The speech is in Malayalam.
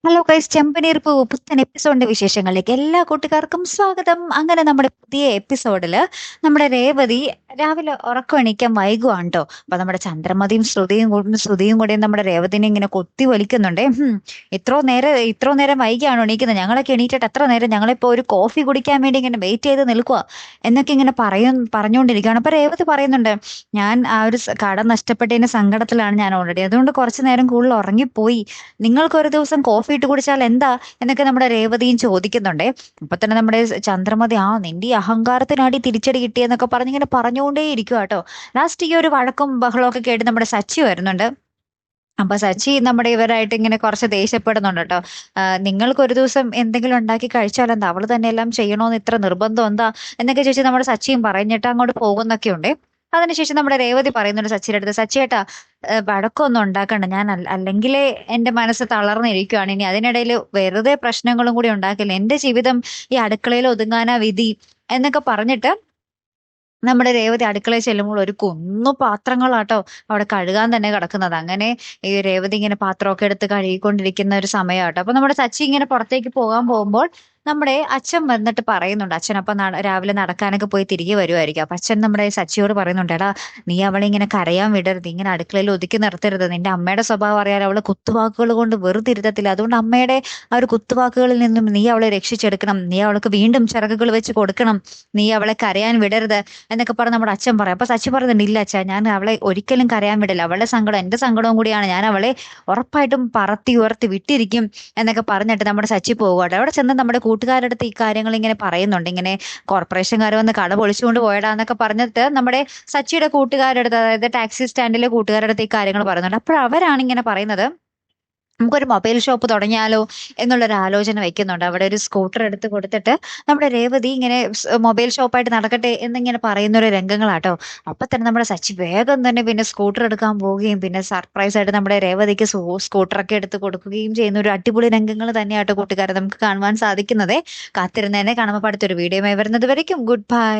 ഹലോ ഗൈസ്, ചെമ്പനീർപ്പ് പുത്തൻ എപ്പിസോഡിന്റെ വിശേഷങ്ങളിലേക്ക് എല്ലാ കൂട്ടുകാർക്കും സ്വാഗതം. അങ്ങനെ നമ്മുടെ പുതിയ എപ്പിസോഡില് നമ്മുടെ രേവതി രാവിലെ ഉറക്കം എണീക്കാൻ വൈകുവാണ് കേട്ടോ. അപ്പൊ നമ്മുടെ ചന്ദ്രമതിയും ശ്രുതിയും കൂടെ നമ്മുടെ രേവതിനെ ഇങ്ങനെ കൊത്തി വലിക്കുന്നുണ്ടേ. ഇത്രോ നേരം വൈകിയാണോ എണീക്കുന്നത്? ഞങ്ങളൊക്കെ എണീറ്റിട്ട് എത്ര നേരം, ഞങ്ങളിപ്പോ ഒരു കോഫി കുടിക്കാൻ വേണ്ടി ഇങ്ങനെ വെയിറ്റ് ചെയ്ത് നിൽക്കുക എന്നൊക്കെ ഇങ്ങനെ പറഞ്ഞുകൊണ്ടിരിക്കുകയാണ്. അപ്പൊ രേവതി പറയുന്നുണ്ട്, ഞാൻ ആ ഒരു കട നഷ്ടപ്പെട്ടതിന്റെ സങ്കടത്തിലാണ് ഞാൻ ഓൾറെഡി, അതുകൊണ്ട് കുറച്ചു നേരം കൂടുതൽ ഉറങ്ങിപ്പോയി. നിങ്ങൾക്ക് ഒരു ദിവസം കോഫി ഇട്ട് കുടിച്ചാൽ എന്താ എന്നൊക്കെ നമ്മുടെ രേവതിയും ചോദിക്കുന്നുണ്ടേ. അപ്പൊ തന്നെ നമ്മുടെ ചന്ദ്രമതി, നിന്റെ ഈ അഹങ്കാരത്തിനാടി തിരിച്ചടി കിട്ടിയെന്നൊക്കെ പറഞ്ഞിങ്ങനെ പറഞ്ഞുകൊണ്ടേ ഇരിക്കുക കേട്ടോ. ലാസ്റ്റ് ഈ ഒരു വഴക്കും ബഹളവും ഒക്കെ കേട്ട് നമ്മുടെ സച്ചി വരുന്നുണ്ട്. അപ്പൊ സച്ചി നമ്മുടെ ഇവരായിട്ട് ഇങ്ങനെ കുറച്ച് ദേഷ്യപ്പെടുന്നുണ്ട് കേട്ടോ. നിങ്ങൾക്ക് ഒരു ദിവസം എന്തെങ്കിലും ഉണ്ടാക്കി കഴിച്ചാൽ എന്താ, അവള് തന്നെ എല്ലാം ചെയ്യണോന്ന് ഇത്ര നിർബന്ധം എന്താ എന്നൊക്കെ ചോദിച്ചാൽ നമ്മുടെ സച്ചിയും പറഞ്ഞിട്ട് അങ്ങോട്ട് പോകുന്നൊക്കെ ഉണ്ട്. അതിനുശേഷം നമ്മുടെ രേവതി പറയുന്നുണ്ട് സച്ചിയുടെ അടുത്ത്, സച്ചിയേട്ടാ വഴക്കൊന്നും ഉണ്ടാക്കണ്ട, ഞാൻ അല്ലെങ്കിലേ എന്റെ മനസ്സ് തളർന്നിരിക്കുകയാണ്, ഇനി അതിനിടയിൽ വെറുതെ പ്രശ്നങ്ങളും കൂടി ഉണ്ടാക്കില്ല, എന്റെ ജീവിതം ഈ അടുക്കളയിൽ ഒതുങ്ങാനാ വിധി എന്നൊക്കെ പറഞ്ഞിട്ട് നമ്മുടെ രേവതി അടുക്കളയിൽ ചെല്ലുമ്പോൾ ഒരു കുന്നു പാത്രങ്ങളാട്ടോ അവിടെ കഴുകാൻ തന്നെ കിടക്കുന്നത്. അങ്ങനെ ഈ രേവതി ഇങ്ങനെ പാത്രമൊക്കെ എടുത്ത് കഴുകിക്കൊണ്ടിരിക്കുന്ന ഒരു സമയമാട്ടോ. അപ്പൊ നമ്മുടെ സച്ചി ഇങ്ങനെ പുറത്തേക്ക് പോകാൻ പോകുമ്പോൾ നമ്മുടെ അച്ഛൻ വന്നിട്ട് പറയുന്നുണ്ട്, അച്ഛൻ അപ്പൊ രാവിലെ നടക്കാനൊക്കെ പോയി തിരികെ വരുമായിരിക്കും. അപ്പൊ അച്ഛൻ നമ്മുടെ സച്ചിയോട് പറയുന്നുണ്ട്, എടാ നീ അവളെ ഇങ്ങനെ കരയാൻ വിടരുത്, ഇങ്ങനെ അടുക്കളയിൽ ഒതുക്കി നിർത്തരുത്, നിന്റെ അമ്മയുടെ സ്വഭാവം അറിയാലോ, അവളെ കുത്തുവാക്കുകൾ കൊണ്ട് വെറുതെ ഇരുത്തത്തില്ല, അതുകൊണ്ട് അമ്മയുടെ ആ ഒരു കുത്തുവാക്കുകളിൽ നിന്നും നീ അവളെ രക്ഷിച്ചെടുക്കണം, നീ അവൾക്ക് വീണ്ടും ചിറകുകൾ വെച്ച് കൊടുക്കണം, നീ അവളെ കരയാൻ വിടരുത് എന്നൊക്കെ പറഞ്ഞ് നമ്മുടെ അച്ഛൻ പറയും. അപ്പൊ സച്ചി പറയുന്നുണ്ട്, ഇല്ല അച്ഛാ, ഞാൻ അവളെ ഒരിക്കലും കരയാൻ വിടില്ല, അവളുടെ സങ്കടം എന്റെ സങ്കടവും കൂടിയാണ്, ഞാൻ അവളെ ഉറപ്പായിട്ടും പറത്തി ഉയർത്തി വിട്ടിരിക്കും എന്നൊക്കെ പറഞ്ഞിട്ട് നമ്മുടെ സച്ചി പോകുകട്ടെ. അവിടെ ചെന്ന് നമ്മുടെ കൂട്ടുകാരുടെ അടുത്ത് ഈ കാര്യങ്ങൾ ഇങ്ങനെ പറയുന്നുണ്ട്, ഇങ്ങനെ കോർപ്പറേഷൻകാർ വന്ന് കട പൊളിച്ചുകൊണ്ട് പോയടാന്നൊക്കെ പറഞ്ഞിട്ട് നമ്മുടെ സച്ചിയുടെ കൂട്ടുകാരുടെ അടുത്ത്, അതായത് ടാക്സി സ്റ്റാൻഡിലെ കൂട്ടുകാരുടെ അടുത്ത് ഈ കാര്യങ്ങൾ പറയുന്നുണ്ട്. അപ്പോൾ അവരാണ് ഇങ്ങനെ പറയുന്നത്, നമുക്കൊരു മൊബൈൽ ഷോപ്പ് തുടങ്ങിയാലോ എന്നുള്ളൊരു ആലോചന വെക്കുന്നുണ്ട്. അവിടെ ഒരു സ്കൂട്ടർ എടുത്ത് കൊടുത്തിട്ട് നമ്മുടെ രേവതി ഇങ്ങനെ മൊബൈൽ ഷോപ്പായിട്ട് നടക്കട്ടെ എന്നിങ്ങനെ പറയുന്ന ഒരു രംഗങ്ങളാട്ടോ. അപ്പൊ തന്നെ നമ്മുടെ സച്ചി വേഗം തന്നെ പിന്നെ സ്കൂട്ടർ എടുക്കാൻ പോവുകയും പിന്നെ സർപ്രൈസ് ആയിട്ട് നമ്മുടെ രേവതിക്ക് സ്കൂട്ടറൊക്കെ എടുത്ത് കൊടുക്കുകയും ചെയ്യുന്ന ഒരു അടിപൊളി രംഗങ്ങൾ തന്നെയാട്ടോ കൂട്ടുകാരെ നമുക്ക് കാണുവാൻ സാധിക്കുന്നത്. കാത്തിരുന്നതിനെ കാണുമ്പോൾ അടുത്തൊരു വീഡിയോയുമായി വരുന്നത് വരയ്ക്കും ഗുഡ് ബൈ.